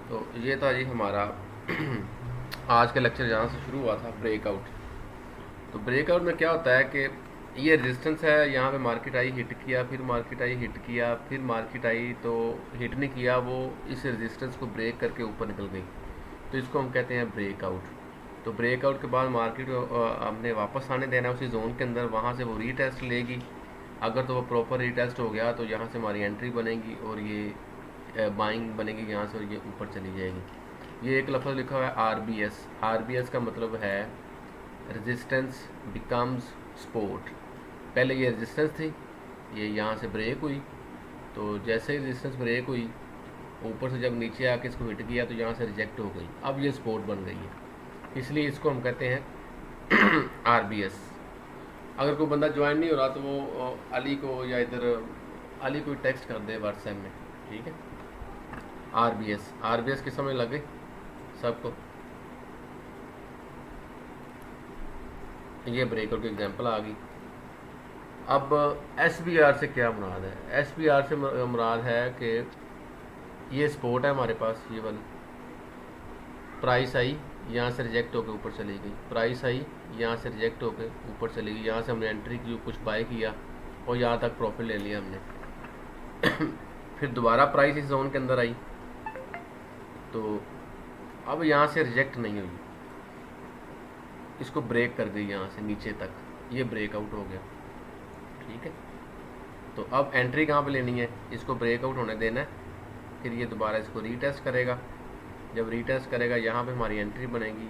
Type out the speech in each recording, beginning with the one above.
तो ये था जी हमारा आज का लेक्चर जहाँ से शुरू हुआ था ब्रेकआउट। तो ब्रेकआउट में क्या होता है कि ये रेजिस्टेंस है, यहाँ पे मार्केट आई हिट किया, फिर मार्केट आई हिट किया, फिर मार्केट आई तो हिट नहीं किया, वो इस रेजिस्टेंस को ब्रेक करके ऊपर निकल गई, तो इसको हम कहते हैं ब्रेकआउट। तो ब्रेकआउट के बाद मार्केट हमने वापस आने देना है उसी जोन के अंदर, वहाँ से वो रीटेस्ट लेगी। अगर तो वो प्रॉपर रीटेस्ट हो गया तो यहाँ से हमारी एंट्री बनेगी और ये बाइंग बनेगी यहाँ से, और ये ऊपर चली जाएगी। ये एक लफ्ज़ लिखा हुआ है R B S. R B S का मतलब है रेजिस्टेंस बिकम्स सपोर्ट। पहले ये रेजिस्टेंस थी, ये यहाँ से ब्रेक हुई, तो जैसे ही रेजिस्टेंस ब्रेक हुई ऊपर से जब नीचे आके इसको हिट किया तो यहाँ से रिजेक्ट हो गई, अब ये सपोर्ट बन गई है, इसलिए इसको हम कहते हैं आर बी एस। अगर कोई बंदा ज्वाइन नहीं हो रहा तो वो अली को या इधर अली को टेक्स्ट कर दे व्हाट्सएप में, ठीक है। R B S, R B S की समझ लगे सबको? ये ब्रेकआउट की एग्जांपल आ गई। अब एस बी आर से क्या मुराद है? एस बी आर से मुराद है कि ये सपोर्ट है हमारे पास, ये वाली प्राइस आई यहाँ से रिजेक्ट होकर ऊपर चली गई, प्राइस आई यहाँ से रिजेक्ट होकर ऊपर चली गई, यहाँ से हमने एंट्री की, कुछ बाय किया और यहाँ तक प्रॉफिट ले लिया हमने फिर दोबारा प्राइस इस जोन के अंदर आई, तो अब यहाँ से रिजेक्ट नहीं हुई, इसको ब्रेक कर गई यहाँ से नीचे तक, ये ब्रेकआउट हो गया, ठीक है। तो अब एंट्री कहाँ पे लेनी है? इसको ब्रेकआउट होने देना है, फिर ये दोबारा इसको रीटेस्ट करेगा, जब रीटेस्ट करेगा यहाँ पे हमारी एंट्री बनेगी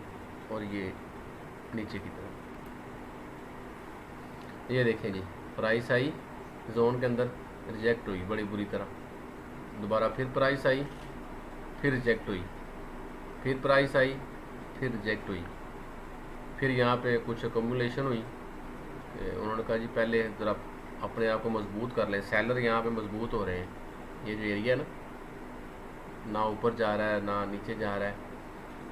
और ये नीचे की तरफ, ये देखें जी, प्राइस आई जोन के अंदर, रिजेक्ट हुई बड़ी बुरी तरह, दोबारा फिर प्राइस आई, फिर रिजेक्ट हुई, फिर प्राइस आई, फिर रिजेक्ट हुई, फिर यहाँ पे कुछ अकोमुलेशन हुई। उन्होंने कहा जी पहले ज़रा अपने आप को मजबूत कर लें, सेलर यहाँ पे मजबूत हो रहे हैं, ये जो एरिया है ना ऊपर जा रहा है ना नीचे जा रहा है,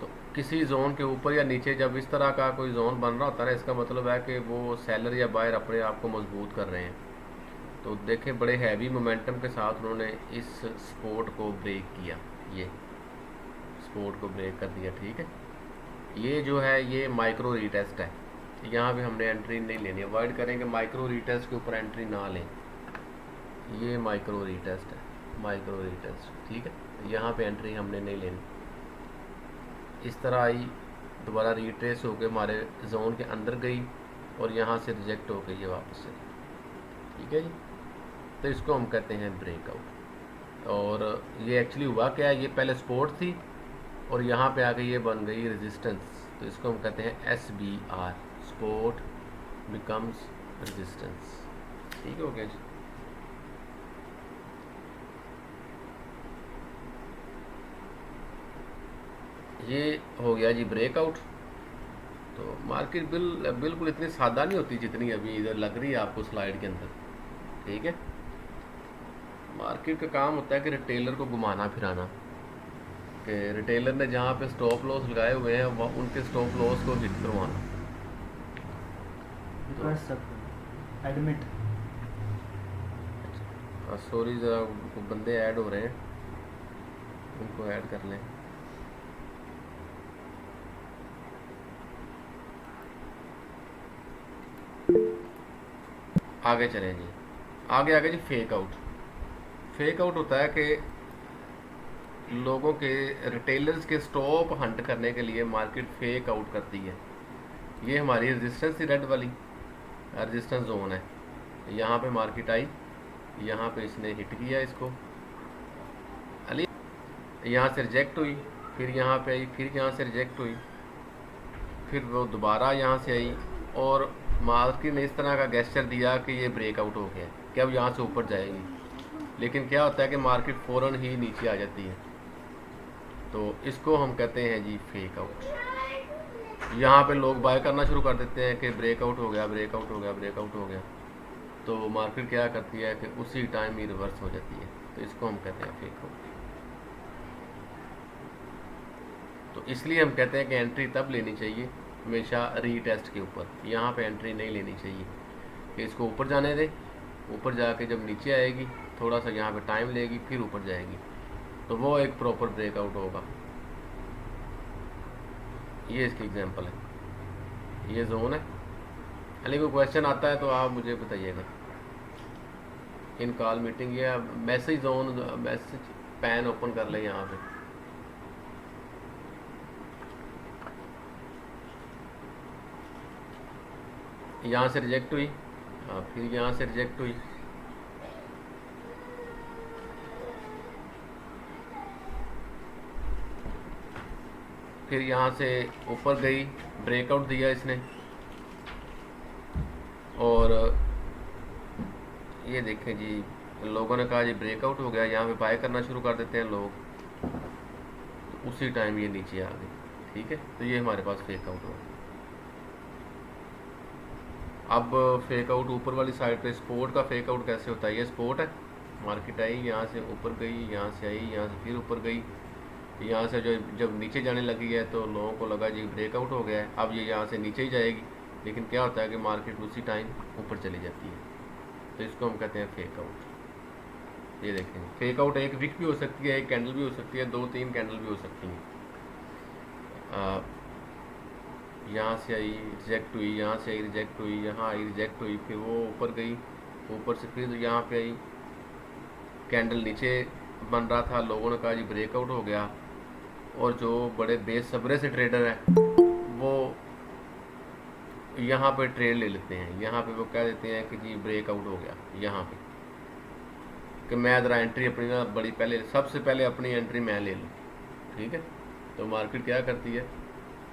तो किसी जोन के ऊपर या नीचे जब इस तरह का कोई जोन बन रहा होता है ना, इसका मतलब है कि वो सेलर या बायर अपने आप को मजबूत कर रहे हैं। तो देखें बड़े हैवी मोमेंटम के साथ उन्होंने इस सपोर्ट को ब्रेक किया, ये सपोर्ट को ब्रेक कर दिया, ठीक है। ये जो है ये माइक्रो रीटेस्ट है, यहाँ भी हमने एंट्री नहीं लेनी, अवॉइड करेंगे माइक्रो रीटेस्ट के ऊपर एंट्री ना लें। ये माइक्रो रीटेस्ट है, माइक्रो रीटेस्ट, ठीक है, यहाँ पे एंट्री हमने नहीं लेनी। इस तरह आई, दोबारा रीट्रेस होकर हमारे जोन के अंदर गई और यहाँ से रिजेक्ट हो गई है वापस से, ठीक है जी। तो इसको हम कहते हैं ब्रेकआउट। और ये एक्चुअली हुआ क्या है, ये पहले सपोर्ट थी और यहाँ पे आके ये बन गई रेजिस्टेंस, तो इसको हम कहते हैं S B R, support becomes resistance, ठीक हो गया जी। ये हो गया जी ब्रेकआउट। तो मार्केट बिल्कुल इतनी सादा नहीं होती जितनी अभी इधर लग रही है आपको स्लाइड के अंदर, ठीक है। मार्केट का काम होता है कि रिटेलर को घुमाना फिराना, कि रिटेलर ने जहाँ पे स्टॉप लॉस लगाए हुए हैं वह उनके स्टॉप लॉस को हिट करवाना। एडमिट सॉरी ज़रा बंदे ऐड हो रहे हैं, उनको ऐड कर लें। आगे चलें जी, आगे आगे जी फेक आउट। फेक आउट होता है कि लोगों के, रिटेलर्स के स्टॉप हंट करने के लिए मार्केट फेक आउट करती है। ये हमारी रेजिस्टेंस थी रेड वाली, रेजिस्टेंस जोन है, यहाँ पे मार्केट आई, यहाँ पे इसने हिट किया इसको, अली यहाँ से रिजेक्ट हुई, फिर यहाँ पे आई, फिर यहाँ से रिजेक्ट हुई, फिर वो दोबारा यहाँ से आई और मार्केट ने इस तरह का गेस्चर दिया कि ये ब्रेकआउट हो गया, कि अब यहाँ से ऊपर जाएगी। लेकिन क्या होता है कि मार्केट फ़ौरन ही नीचे आ जाती है, तो इसको हम कहते हैं जी फेक आउट। यहाँ पे लोग बाय करना शुरू कर देते हैं कि ब्रेकआउट हो गया, ब्रेकआउट हो गया, ब्रेकआउट हो गया, तो मार्केट क्या करती है कि उसी टाइम ही रिवर्स हो जाती है, तो इसको हम कहते हैं फेक आउट। तो इसलिए हम कहते हैं कि एंट्री तब लेनी चाहिए हमेशा रीटेस्ट के ऊपर, यहाँ पे एंट्री नहीं लेनी चाहिए कि इसको ऊपर जाने दें, ऊपर जाके जब नीचे आएगी थोड़ा सा यहाँ पे टाइम लेगी फिर ऊपर जाएगी, तो वो एक प्रॉपर ब्रेकआउट होगा। ये इसकी एग्जांपल है, ये जोन है। अली कोई क्वेश्चन आता है तो आप मुझे बताइएगा। इन कॉल मीटिंग या message zone, message pan open कर ले यहाँ पे। यहाँ से रिजेक्ट हुई, फिर यहाँ से रिजेक्ट हुई, फिर यहाँ से ऊपर गई, ब्रेकआउट दिया इसने, और ये देखें जी लोगों ने कहा जी ब्रेकआउट हो गया, यहाँ पे बाय करना शुरू कर देते हैं लोग, तो उसी टाइम ये नीचे आ गई। ठीक है, तो ये हमारे पास फेक आउट होगा। अब फेक आउट ऊपर वाली साइड पे स्पोर्ट का फेक आउट कैसे होता है? ये स्पोर्ट है, मार्केट आई, यहाँ से ऊपर गई, यहाँ से आई, यहाँ से फिर ऊपर गई, यहाँ से जो जब नीचे जाने लगी है तो लोगों को लगा जी ब्रेकआउट हो गया है, अब ये यहाँ से नीचे ही जाएगी, लेकिन क्या होता है कि मार्केट उसी टाइम ऊपर चली जाती है, तो इसको हम कहते हैं फेक आउट। ये देखें, फेक आउट एक विक भी हो सकती है, एक कैंडल भी हो सकती है, 2-3 कैंडल भी हो सकती हैं। यहाँ से आई रिजेक्ट हुई, यहाँ से आई रिजेक्ट हुई, यहाँ आई रिजेक्ट हुई, फिर वो ऊपर गई, ऊपर से फिर यहाँ पे आई, कैंडल नीचे बन रहा था, लोगों ने कहा जी ब्रेकआउट हो गया, और जो बड़े बेसब्रे से ट्रेडर हैं वो यहाँ पे ट्रेड ले लेते हैं, यहाँ पे वो कह देते हैं कि जी ब्रेकआउट हो गया, यहाँ पे कि मैं ज़रा एंट्री अपनी ना बड़ी पहले, सबसे पहले अपनी एंट्री मैं ले लूँ। ठीक है, तो मार्केट क्या करती है,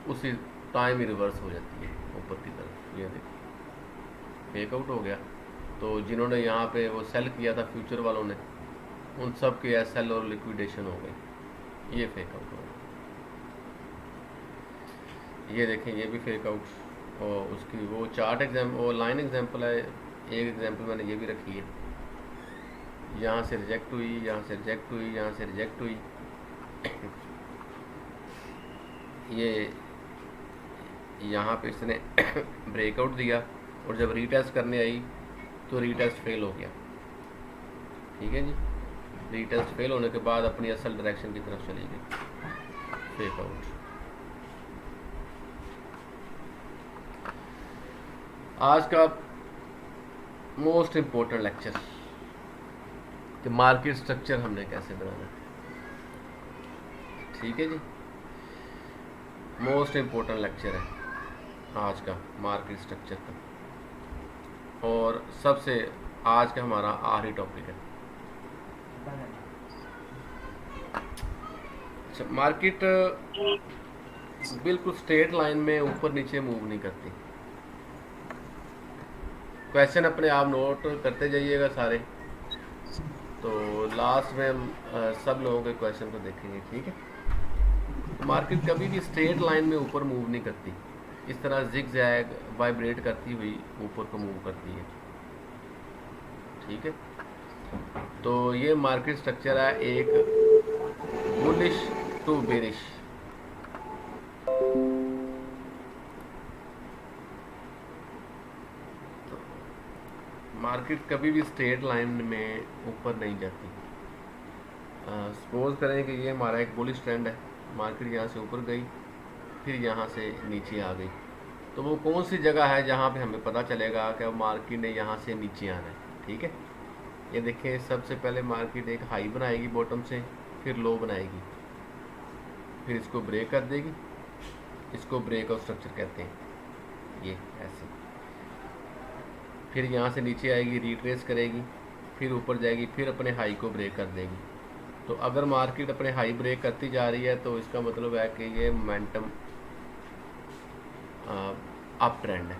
उसी टाइम ही रिवर्स हो जाती है ऊपर की तरफ। ये देखिए फेक आउट हो गया, तो जिन्होंने यहाँ पे वो सेल किया था फ्यूचर वालों ने, उन सब के एसएल और लिक्विडेशन हो गई, ये फेक आउट हो गया। ये देखें, ये भी फेक आउट, और उसकी वो चार्ट एग्जाम्पल, वो लाइन एग्जाम्पल है, एक एग्जाम्पल मैंने ये भी रखी है। यहाँ से रिजेक्ट हुई, यहाँ से रिजेक्ट हुई, यहाँ से रिजेक्ट हुई, ये यहाँ पे इसने ब्रेकआउट दिया, और जब रीटेस्ट करने आई तो रीटेस्ट फेल हो गया। ठीक है जी, रीटेस्ट फेल होने के बाद अपनी असल डायरेक्शन की तरफ चली गई, फेक आउट। आज का मोस्ट इम्पोर्टेंट लेक्चर कि मार्केट स्ट्रक्चर हमने कैसे बनाना है। ठीक है जी, मोस्ट इम्पोर्टेंट लेक्चर है आज का मार्केट स्ट्रक्चर का, और सबसे आज का हमारा आखिरी टॉपिक है। अच्छा, मार्केट बिल्कुल स्ट्रेट लाइन में ऊपर नीचे मूव नहीं करती। क्वेश्चन अपने आप नोट करते जाइएगा सारे, तो लास्ट में हम सब लोगों के क्वेश्चन को देखेंगे। ठीक है, मार्केट कभी भी स्ट्रेट लाइन में ऊपर मूव नहीं करती, इस तरह जिग जैग वाइब्रेट करती हुई ऊपर को मूव करती है। ठीक है, तो ये मार्केट स्ट्रक्चर है एक बुलिश टू बेरिश। तो मार्केट कभी भी स्ट्रेट लाइन में ऊपर नहीं जाती। सपोज करें कि ये हमारा एक बुलिश ट्रेंड है, मार्केट यहाँ से ऊपर गई, फिर यहाँ से नीचे आ गई, तो वो कौन सी जगह है जहाँ पे हमें पता चलेगा कि मार्केट ने यहाँ से नीचे आना है। ठीक है, ये देखें, सबसे पहले मार्केट एक हाई बनाएगी बॉटम से, फिर लो बनाएगी, फिर इसको ब्रेक कर देगी, इसको ब्रेक ऑफ स्ट्रक्चर कहते हैं, ये ऐसे, फिर यहाँ से नीचे आएगी, रिट्रेस करेगी, फिर ऊपर जाएगी, फिर अपने हाई को ब्रेक कर देगी। तो अगर मार्केट अपने हाई ब्रेक करती जा रही है तो इसका मतलब है कि ये मोमेंटम अप ट्रेंड है।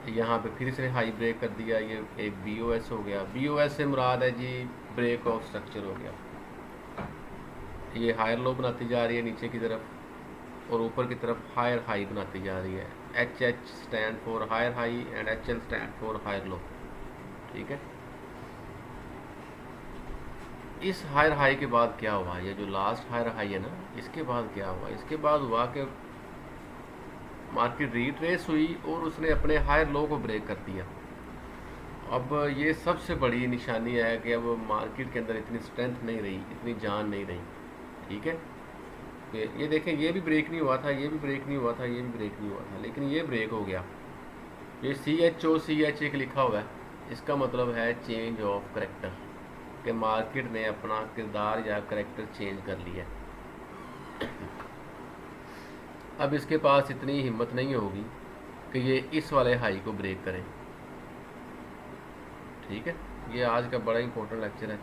यहाँ पे फिर से हाई ब्रेक कर दिया, ये एक BOS हो गया। BOS से मुराद है जी ब्रेक ऑफ स्ट्रक्चर हो गया। ये हायर लो बनाती जा रही है नीचे की तरफ, और ऊपर की तरफ हायर हाई बनाती जा रही है। HH stand for higher high and HL stand for higher low. ठीक है, इस हायर हाई के बाद क्या हुआ, ये जो लास्ट हायर हाई है ना, इसके बाद क्या हुआ, इसके बाद हुआ कि मार्केट रिट्रेस हुई और उसने अपने हायर लो को ब्रेक कर दिया, अब ये सबसे बड़ी निशानी है कि अब मार्केट के अंदर इतनी स्ट्रेंथ नहीं रही, इतनी जान नहीं रही। ठीक है, कि ये देखें, ये भी ब्रेक नहीं हुआ था, ये भी ब्रेक नहीं हुआ था, ये भी ब्रेक नहीं हुआ था, लेकिन ये ब्रेक हो गया। ये CHOCH एक लिखा हुआ है, इसका मतलब है चेंज ऑफ करेक्टर, कि मार्केट ने अपना किरदार या करेक्टर चेंज कर लिया। अब इसके पास इतनी हिम्मत नहीं होगी कि ये इस वाले हाई को ब्रेक करें। ठीक है, ये आज का बड़ा इंपॉर्टेंट लेक्चर है,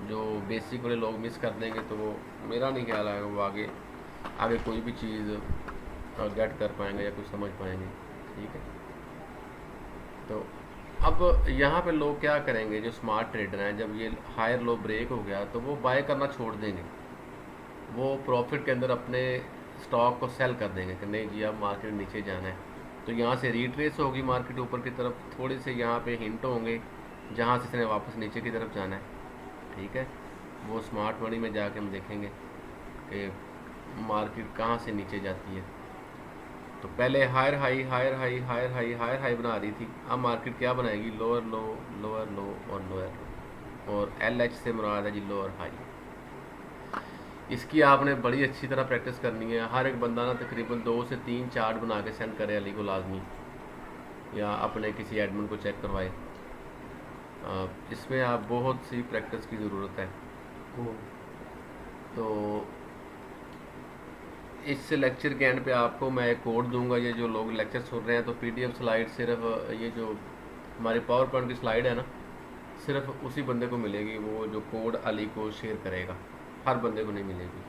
जो बेसिक वाले लोग मिस कर देंगे तो वो, मेरा नहीं ख्याल है वो आगे आगे कोई भी चीज़ गेट कर पाएंगे या कुछ समझ पाएंगे। ठीक है, तो अब यहाँ पे लोग क्या करेंगे, जो स्मार्ट ट्रेडर हैं, जब ये हायर लो ब्रेक हो गया तो वो बाय करना छोड़ देंगे, वो प्रॉफिट के अंदर अपने स्टॉक को सेल कर देंगे कि नहीं जी अब मार्केट नीचे जाना है। तो यहाँ से रिट्रेस होगी मार्केट ऊपर की तरफ, थोड़े से यहाँ पे हिंट होंगे जहाँ से इसने वापस नीचे की तरफ जाना है। ठीक है, वो स्मार्ट मनी में जाके हम देखेंगे कि मार्केट कहाँ से नीचे जाती है। तो पहले higher high higher high higher high higher high बना रही थी, अब मार्केट क्या बनाएगी, लोअर लो लोअर लो और लोअर लो, और LH से मुराद है जी लोअर हाई। इसकी आपने बड़ी अच्छी तरह प्रैक्टिस करनी है। हर एक बंदा ना तकरीबन 2 से 3 चार्ट बना के सेंड करे अली को लाजमी, या अपने किसी एडमिन को चेक करवाए। इसमें आप बहुत सी प्रैक्टिस की ज़रूरत है। तो इस लेक्चर के एंड पे आपको मैं एक कोड दूंगा, ये जो लोग लेक्चर सुन रहे हैं तो PDF स्लाइड सिर्फ ये जो हमारी पावर पॉइंट की स्लाइड है ना, सिर्फ उसी बंदे को मिलेगी, वो जो कोड अली को शेयर करेगा, हर बंदे को नहीं मिलेगी।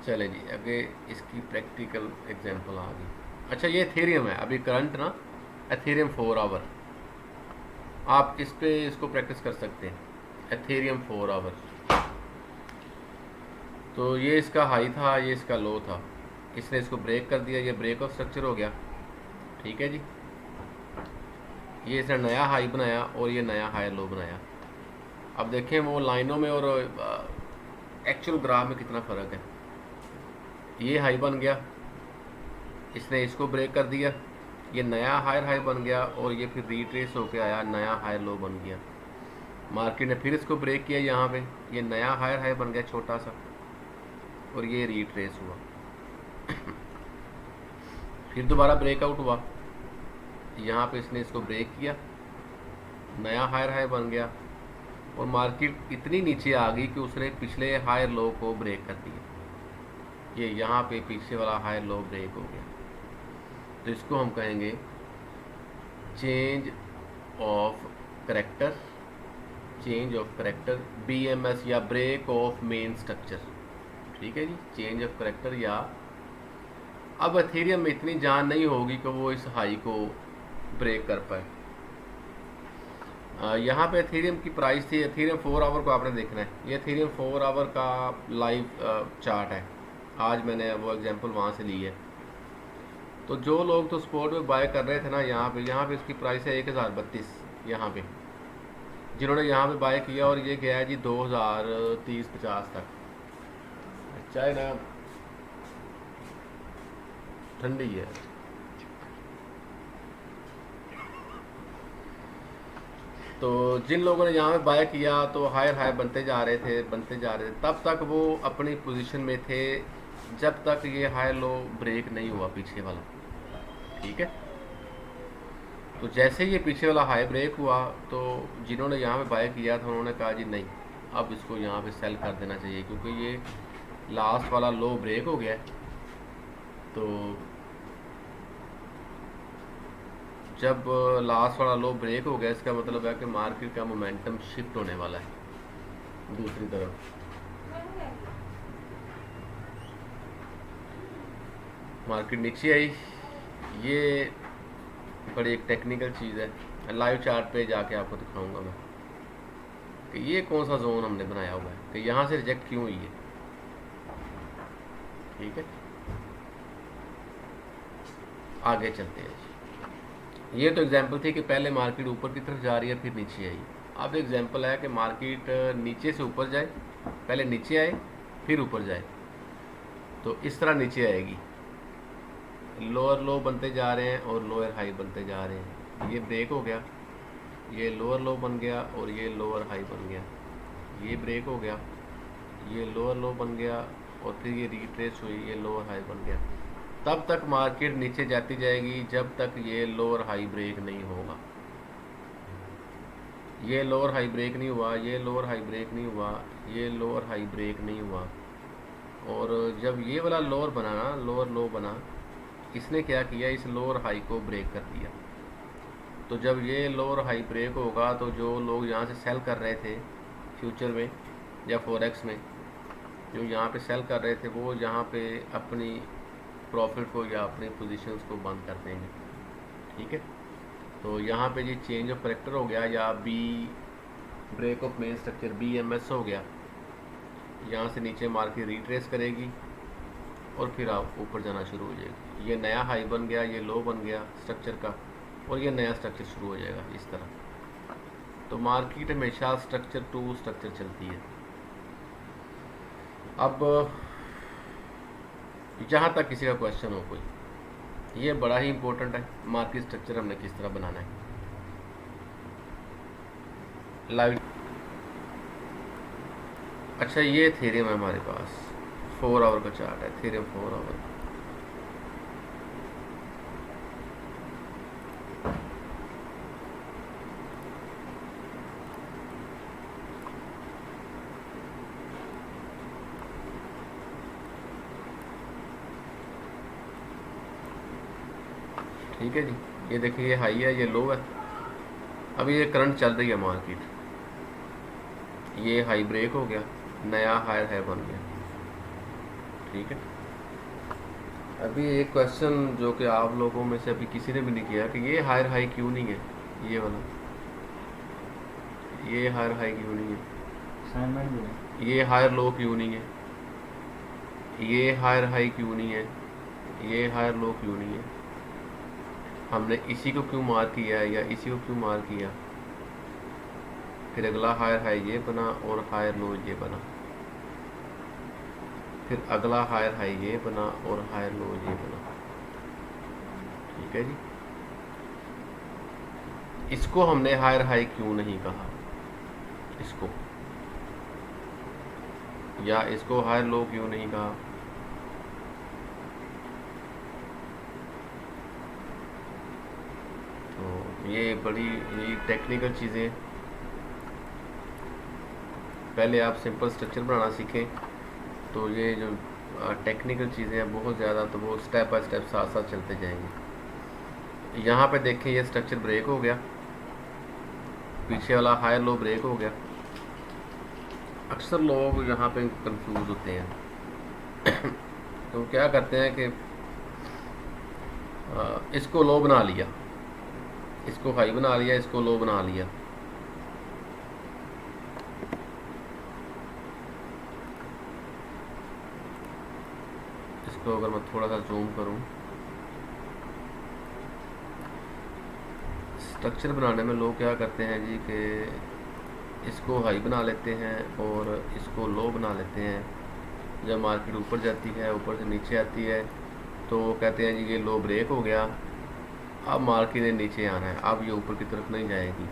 चले जी आगे, इसकी प्रैक्टिकल एग्जांपल आ गई। अच्छा, ये एथेरियम है अभी करंट ना, एथेरियम 4 आवर, आप इस पे इसको प्रैक्टिस कर सकते हैं, एथेरियम 4 आवर। तो ये इसका हाई था, ये इसका लो था, इसने इसको ब्रेक कर दिया, ये ब्रेक ऑफ स्ट्रक्चर हो गया। ठीक है जी, ये इसने नया हाई बनाया और ये नया हाई लो बनाया। अब देखें वो लाइनों में और एक्चुअल ग्राफ में कितना फ़र्क है। ये हाई बन गया, इसने इसको ब्रेक कर दिया, ये नया हायर हाई बन गया, और ये फिर रिट्रेस होके आया, नया हायर लो बन गया। मार्केट ने फिर इसको ब्रेक किया यहाँ पे, ये नया हायर हाई बन गया छोटा सा, और ये रिट्रेस हुआ। फिर दोबारा ब्रेकआउट हुआ, यहाँ पे इसने इसको ब्रेक किया, नया हायर हाई बन गया, और मार्केट इतनी नीचे आ गई कि उसने पिछले हायर लो को ब्रेक कर दिया। ये यहाँ पे पीछे वाला हायर लो ब्रेक हो गया, तो इसको हम कहेंगे change of character, change of character BMS, या ब्रेक ऑफ मेन स्ट्रक्चर। ठीक है जी, चेंज ऑफ करेक्टर। या अब एथेरियम में इतनी जान नहीं होगी कि वो इस हाई को ब्रेक कर पाए। यहाँ पे एथेरियम की प्राइस थी, एथेरियम 4 आवर को आपने देखना है, ये एथेरियम 4 आवर का लाइव चार्ट है, आज मैंने वो एग्जांपल वहाँ से ली है। तो जो लोग तो स्पॉट में बाय कर रहे थे ना, यहाँ पे इसकी प्राइस है 1032 यहाँ पे, जिन्होंने यहाँ पे बाय किया, और ये गया है जी 2030-50 तक। चाहे ना ठंडी है। तो जिन लोगों ने यहाँ पे बाय किया तो हायर हाई बनते जा रहे थे, तब तक वो अपनी पोजीशन में थे जब तक ये हाई लो ब्रेक नहीं हुआ पीछे वाला। ठीक है, तो जैसे ये पीछे वाला हाई ब्रेक हुआ तो जिन्होंने यहाँ पे बाय किया था उन्होंने कहा जी नहीं, अब इसको यहाँ पे सेल कर देना चाहिए, क्योंकि ये लास्ट वाला लो ब्रेक हो गया है। तो जब लास्ट वाला लो ब्रेक हो गया, इसका मतलब है कि मार्केट का मोमेंटम शिफ्ट होने वाला है दूसरी तरफ। मार्केट नीचे आई, ये बड़ी एक टेक्निकल चीज़ है, लाइव चार्ट पे जाके आपको दिखाऊंगा मैं कि ये कौन सा जोन हमने बनाया हुआ है, कि यहाँ से रिजेक्ट क्यों हुई है। ठीक है, आगे चलते हैं। ये तो एग्जांपल थी कि पहले मार्केट ऊपर की तरफ जा रही है फिर नीचे आई। अब एग्जांपल है कि मार्केट नीचे से ऊपर जाए, पहले नीचे आए फिर ऊपर जाए। तो इस तरह नीचे आएगी, लोअर लो बनते जा रहे हैं और लोअर हाई बनते जा रहे हैं। ये ब्रेक हो गया, ये लोअर लो बन गया और ये लोअर हाई बन गया। ये ब्रेक हो गया, ये लोअर लो बन गया और फिर ये रिट्रेस हुई, ये लोअर हाई बन गया। तब तक मार्केट नीचे जाती जाएगी जब तक ये लोअर हाई ब्रेक नहीं होगा। ये लोअर हाई ब्रेक नहीं हुआ, ये लोअर हाई ब्रेक नहीं हुआ, ये लोअर हाई ब्रेक नहीं हुआ, और जब ये वाला लोअर बना ना, लोअर लो बना, इसने क्या किया, इस लोअर हाई को ब्रेक कर दिया। तो जब ये लोअर हाई ब्रेक होगा तो जो लोग यहाँ से सेल कर रहे थे फ्यूचर में या फॉरेक्स में, जो यहाँ पे सेल कर रहे थे, वो यहाँ पे अपनी प्रॉफिट को या अपनी पोजीशंस को बंद कर देंगे। ठीक है, तो यहाँ पे जी चेंज ऑफ करेक्टर हो गया या B break of main structure BMS हो गया। यहाँ से नीचे मार्केट रिट्रेस करेगी और फिर आप ऊपर जाना शुरू हो जाएगी। ये नया हाई बन गया, ये लो बन गया स्ट्रक्चर का, और ये नया स्ट्रक्चर शुरू हो जाएगा इस तरह। तो मार्केट हमेशा स्ट्रक्चर टू स्ट्रक्चर चलती है। अब जहाँ तक किसी का क्वेश्चन हो कोई, ये बड़ा ही इम्पोर्टेंट है, मार्केट स्ट्रक्चर हमने किस तरह बनाना है। लाइव, अच्छा ये थ्योरम है हमारे पास, 4 आवर का चार्ट है, थ्योरम 4 आवर। ठीक है जी, ये देखिए ये हाई है, ये लो है। अभी ये करंट चल रही है मार्केट, ये हाई ब्रेक हो गया, नया हायर है बन गया। ठीक है, अभी एक क्वेश्चन जो कि आप लोगों में से अभी किसी ने भी नहीं किया कि ये हायर हाई क्यों नहीं है, ये वाला, ये हायर हाई क्यों नहीं है, असाइनमेंट भी है। ये हायर लो क्यों नहीं है, ये हायर हाई क्यों नहीं है, ये हायर लो क्यों नहीं है, हमने इसी को क्यों मार्क किया है या इसी को क्यों मार्क किया। फिर अगला हायर हाई ये बना और हायर लो ये बना, फिर अगला हायर हाई ये बना और हायर लो ये बना। ठीक है जी, इसको हमने हायर हाई क्यों नहीं कहा, इसको, या इसको हायर लो क्यों नहीं कहा। तो ये बड़ी ये टेक्निकल चीज़ें, पहले आप सिंपल स्ट्रक्चर बनाना सीखें, तो ये जो टेक्निकल चीज़ें हैं बहुत ज़्यादा, तो वो स्टेप बाय स्टेप साथ साथ चलते जाएंगे। यहाँ पे देखें ये स्ट्रक्चर ब्रेक हो गया, पीछे वाला हायर लो ब्रेक हो गया। अक्सर लोग यहाँ पे कंफ्यूज होते हैं तो क्या करते हैं कि इसको लो बना लिया, इसको हाई बना लिया, इसको लो बना लिया। इसको अगर मैं थोड़ा सा जूम करूं, स्ट्रक्चर बनाने में लोग क्या करते हैं जी कि इसको हाई बना लेते हैं और इसको लो बना लेते हैं। जब मार्केट ऊपर जाती है, ऊपर से नीचे आती है, तो कहते हैं जी ये लो ब्रेक हो गया, अब मार्केट ने नीचे आना है, अब ये ऊपर की तरफ नहीं जाएगी।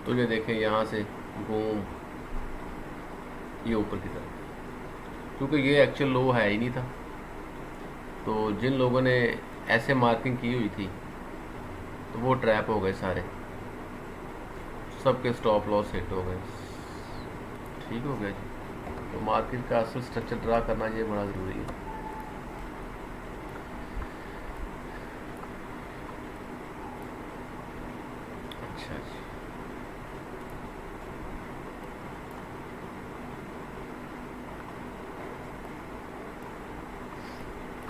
तो ये देखें यहाँ से घूम ये ऊपर की तरफ, क्योंकि ये एक्चुअल लो है ही नहीं था। तो जिन लोगों ने ऐसे मार्किंग की हुई थी तो वो ट्रैप हो गए सारे, सबके स्टॉप लॉस हिट हो गए। ठीक हो गया जी। तो मार्केट का असल स्ट्रक्चर ड्रा करना ये बड़ा ज़रूरी है। अच्छा जी,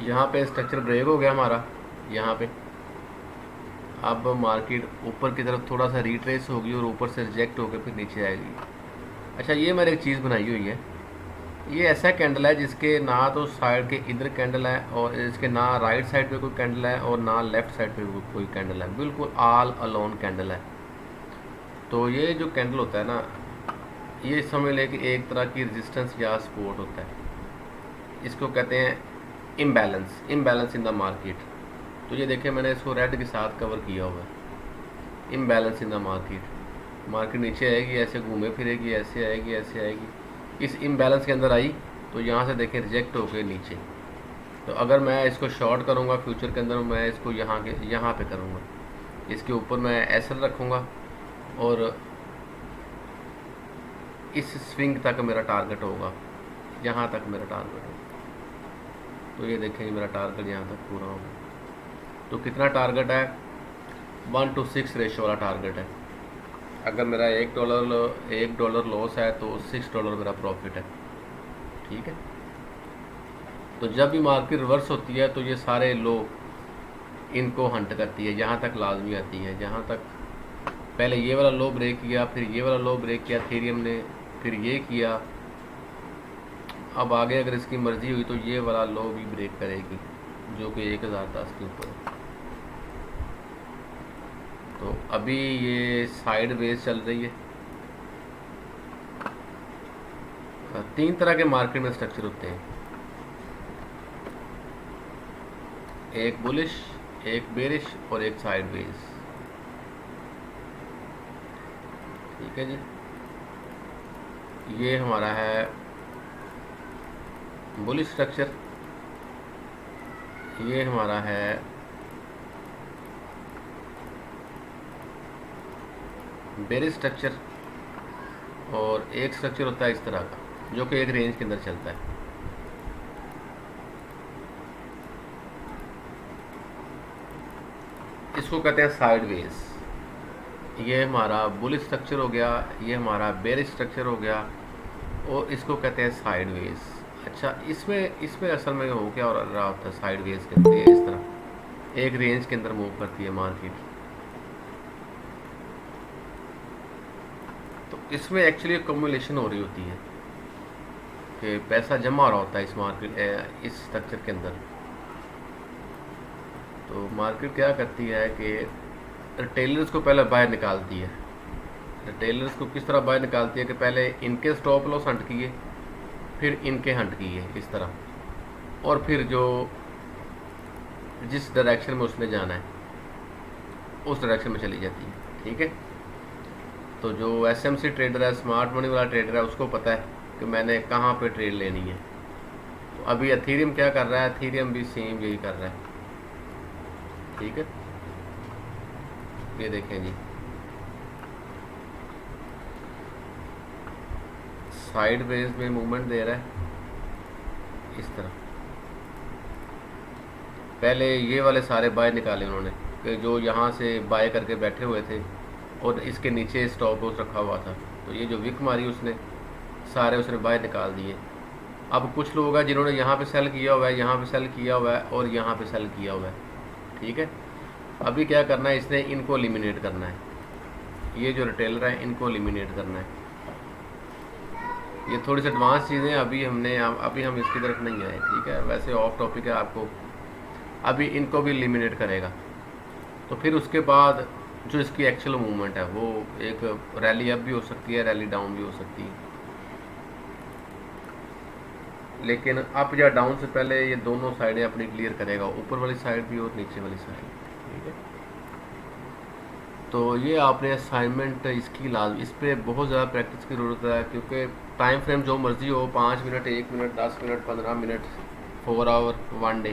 यहाँ पे स्ट्रक्चर ब्रेक हो गया हमारा, यहाँ पे अब मार्केट ऊपर की तरफ थोड़ा सा रिट्रेस होगी और ऊपर से रिजेक्ट होकर फिर नीचे आएगी। अच्छा, ये मैंने एक चीज़ बनाई हुई है, ये ऐसा कैंडल है जिसके ना तो साइड के इधर कैंडल है और इसके ना राइट साइड पे कोई कैंडल है और ना लेफ़्ट साइड पे कोई कैंडल है, बिल्कुल ऑल अलोन कैंडल है। तो ये जो कैंडल होता है ना, ये समझ लें कि एक तरह की रेजिस्टेंस या सपोर्ट होता है। इसको कहते हैं इम्बैलेंस इन द मार्केट। तो ये देखें मैंने इसको रेड के साथ कवर किया हुआ है। इम्बैलेंस इन द मार्केट नीचे आएगी, ऐसे घूमे फिरेगी, ऐसे आएगी, ऐसे आएगी, इस इम्बैलेंस के अंदर आई तो यहाँ से देखें रिजेक्ट होकर नीचे। तो अगर मैं इसको शॉर्ट करूँगा फ्यूचर के अंदर, मैं इसको यहाँ पे करूँगा, इसके ऊपर मैं एसएल रखूँगा और इस स्विंग तक मेरा टारगेट होगा, यहाँ तक मेरा टारगेट होगा। तो ये देखेंगे मेरा टारगेट यहाँ तक पूरा होगा। तो कितना टारगेट है? 1:6 रेशो वाला टारगेट है। अगर मेरा $1 लॉस है तो $6 मेरा प्रॉफिट है। ठीक है। तो जब भी मार्केट रिवर्स होती है तो ये सारे लो इनको हंट करती है, यहाँ तक लाजमी आती है, जहाँ तक पहले ये वाला लो ब्रेक किया, फिर ये वाला लो ब्रेक किया इथेरियम ने, फिर ये किया। अब आगे अगर इसकी मर्ज़ी हुई तो ये वाला लो भी ब्रेक करेगी जो कि 1010 के ऊपर है। तो अभी ये साइड वेज चल रही है। 3 तरह के मार्केट में स्ट्रक्चर होते हैं, एक बुलिश, एक बेरिश और एक साइड वेज। ठीक है जी। ये हमारा है बुलिश स्ट्रक्चर, ये हमारा है बेरिश स्ट्रक्चर, और एक स्ट्रक्चर होता है इस तरह का जो कि एक रेंज के अंदर चलता है। इसको कहते हैं साइड वेज। ये हमारा बुलिश स्ट्रक्चर हो गया, ये हमारा बेरिश स्ट्रक्चर हो गया, और इसको कहते हैं साइड वेज। अच्छा, इसमें असल में हो क्या और रहा होता है? साइड वेज कहते हैं इस तरह एक रेंज के अंदर मूव करती है मार्केट। तो इसमें एक्चुअली एक्युमुलेशन हो रही होती है कि पैसा जमा हो रहा होता है इस मार्केट, इस स्ट्रक्चर के अंदर। तो मार्केट क्या करती है कि रिटेलर्स को पहले बाहर निकालती है। रिटेलर्स को किस तरह बाहर निकालती है कि पहले इनके स्टॉप लॉस हंट किए, फिर इनके हंट किए इस तरह, और फिर जो जिस डायरेक्शन में उसने जाना है उस डायरेक्शन में चली जाती है। ठीक है। तो जो एसएमसी ट्रेडर है, स्मार्ट मनी वाला ट्रेडर है, उसको पता है कि मैंने कहाँ पे ट्रेड लेनी है। तो अभी एथेरियम क्या कर रहा है? एथेरियम भी सेम यही कर रहा है। ठीक है। ये देखें जी, साइड वेज में मूवमेंट दे रहा है इस तरह। पहले ये वाले सारे बाय निकाले उन्होंने कि जो यहाँ से बाय करके बैठे हुए थे और इसके नीचे स्टॉप लॉस रखा हुआ था। तो ये जो विक मारी उसने सारे उसने बाय निकाल दिए। अब कुछ लोग हैं जिन्होंने यहाँ पे सेल किया हुआ है, यहाँ पे सेल किया हुआ है और यहाँ पे सेल किया हुआ है। ठीक है। अभी क्या करना है, इसने इनको एलिमिनेट करना है। ये जो रिटेलर है इनको एलिमिनेट करना है। ये थोड़ी सी एडवांस चीज़ें अभी हम इसकी तरफ नहीं आए। ठीक है। वैसे ऑफ टॉपिक है, आपको अभी इनको भी एलिमिनेट करेगा। तो फिर उसके बाद जो इसकी एक्चुअल मूवमेंट है वो एक रैली अप भी हो सकती है, रैली डाउन भी हो सकती है। लेकिन अप या डाउन से पहले ये दोनों साइडें अपनी क्लियर करेगा, ऊपर वाली साइड भी और नीचे वाली साइड। ठीक है। तो ये आपने असाइनमेंट इसकी इस पर बहुत ज़्यादा प्रैक्टिस की ज़रूरत है, क्योंकि टाइम फ्रेम जो मर्ज़ी हो, 5 minute, 1 minute, 10 minute, 15 minute, 4 hour, 1 day.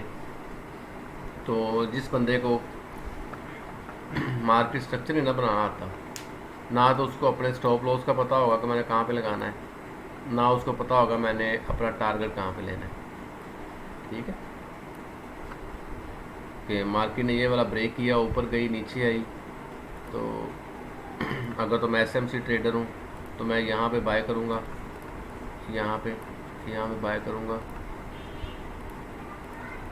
तो जिस बंदे को मार्केट स्ट्रक्चर ही ना बनाना आता, ना तो उसको अपने स्टॉप लॉस का पता होगा कि मैंने कहाँ पे लगाना है, ना उसको पता होगा मैंने अपना टारगेट कहाँ पे लेना है। ठीक है। कि मार्केट ने ये वाला ब्रेक किया, ऊपर गई, नीचे आई, तो अगर तो मैं एसएमसी ट्रेडर हूँ तो मैं यहाँ पे बाय करूँगा, यहाँ पे बाय करूँगा,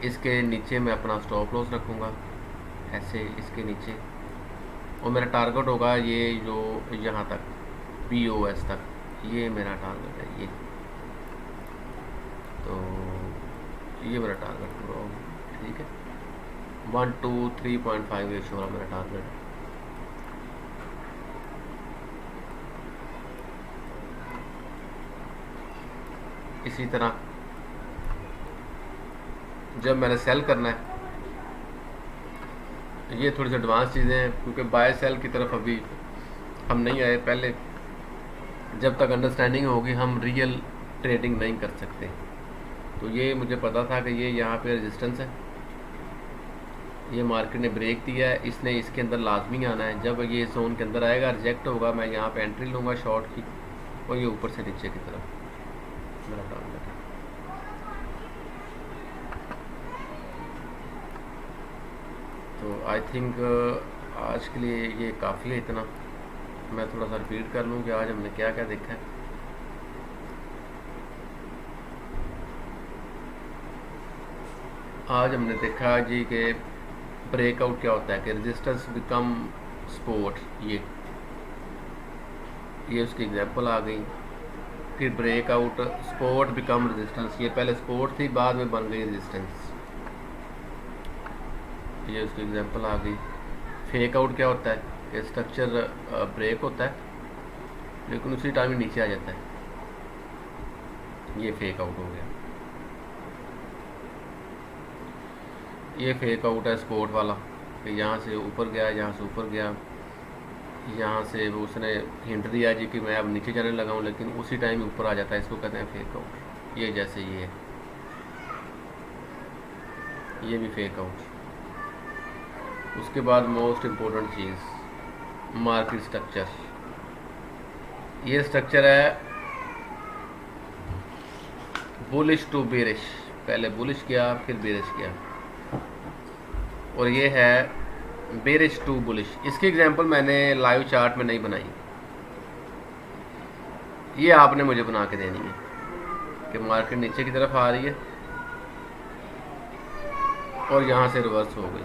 इसके नीचे मैं अपना स्टॉप लॉस रखूँगा ऐसे इसके नीचे, और मेरा टारगेट होगा ये जो यहाँ तक POS तक, ये मेरा टारगेट है। ये तो ये मेरा टारगेट पूरा होगा। ठीक है। 1:3.5 रेशो वाला मेरा टारगेट है। इसी तरह जब मैंने सेल करना है, ये थोड़ी सी एडवांस चीज़ें हैं क्योंकि बाय सेल की तरफ अभी हम नहीं आए। पहले जब तक अंडरस्टैंडिंग होगी हम रियल ट्रेडिंग नहीं कर सकते। तो ये मुझे पता था कि ये यहाँ पे रेजिस्टेंस है, ये मार्केट ने ब्रेक दिया है, इसने इसके अंदर लाजमी आना है। जब ये जोन के अंदर आएगा रिजेक्ट होगा, मैं यहाँ पे एंट्री लूँगा शॉर्ट की, और ये ऊपर से नीचे की तरफ मेरा काम लगा। तो आई थिंक आज के लिए ये काफ़ी है इतना। मैं थोड़ा सा रिपीट कर लूँ कि आज हमने क्या क्या देखा है। आज हमने देखा जी कि ब्रेकआउट क्या होता है, कि रेजिस्टेंस बिकम सपोर्ट, ये उसकी एग्जांपल आ गई। फिर ब्रेकआउट सपोर्ट बिकम रेजिस्टेंस, ये पहले सपोर्ट थी बाद में बन गई रेजिस्टेंस, ये उसकी एग्जांपल आ गई। फेक आउट क्या होता है, कि स्ट्रक्चर ब्रेक होता है लेकिन उसी टाइम ही नीचे आ जाता है, ये फेक आउट हो गया। ये फेक आउट है सपोर्ट वाला, कि यहाँ से ऊपर गया, यहाँ से ऊपर गया, यहाँ से वो उसने हिंट दिया जी कि मैं अब नीचे जाने लगा हूँ, लेकिन उसी टाइम ही ऊपर आ जाता है, इसको कहते हैं फेक आउट। ये जैसे ये है, ये भी फेक आउट। उसके बाद मोस्ट इम्पोर्टेंट चीज़ मार्केट स्ट्रक्चर। ये स्ट्रक्चर है बुलिश टू बेरिश, पहले बुलिश किया फिर बेरिश किया, और ये है बेरिश टू बुलिश। इसकी एग्जांपल मैंने लाइव चार्ट में नहीं बनाई, ये आपने मुझे बना के देनी है कि मार्केट नीचे की तरफ आ रही है और यहाँ से रिवर्स हो गई,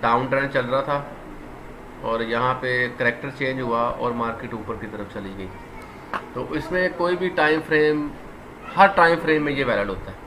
डाउन ट्रेंड चल रहा था और यहाँ पे करैक्टर चेंज हुआ और मार्केट ऊपर की तरफ चली गई। तो इसमें कोई भी टाइम फ्रेम, हर टाइम फ्रेम में ये वैलिड होता है।